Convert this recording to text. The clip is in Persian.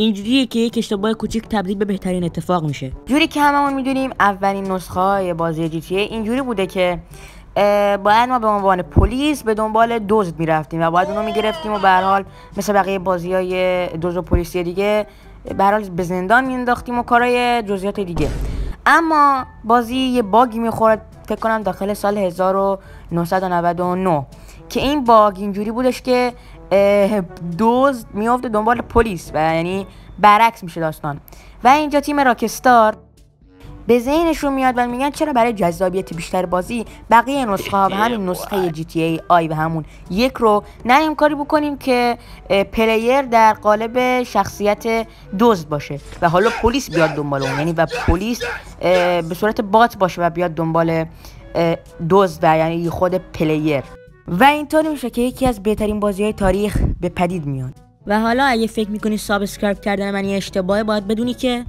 اینجوریه که یک اشتباه کوچیک تبدیل به بهترین اتفاق میشه. جوری که هممون میدونیم اولین نسخه های بازی جی تی ای اینجوری بوده که باید ما به عنوان پلیس به دنبال دزد میرفتیم و باید اونو میگرفتیم و به هر حال مثل بقیه بازی‌های دزد و پلیسی دیگه به هر حال به زندان مینداختیم و کارهای جزئیات دیگه. اما بازی یه باگی میخورد، فکر کنم داخل سال 1999 که این باگ اینجوری بودش که دزد میافته دنبال پلیس و یعنی برعکس میشه داستان. و اینجا تیم راکستار به ذهنشون میاد و میگن چرا برای جذابیت بیشتر بازی بقیه نسخه ها و همین نسخه جی تی ای آی و همون یک رو نه کاری بکنیم که پلیر در قالب شخصیت دزد باشه و حالا پلیس بیاد دنبال اون، یعنی و پلیس به صورت بات باشه و بیاد دنبال دزد و یعنی خود پلیر و اینطوری میشه که یکی از بهترین بازی‌های تاریخ به پدید میاد. و حالا اگه فکر میکنی سابسکرایب کردن من یه اشتباهه، باید بدونی که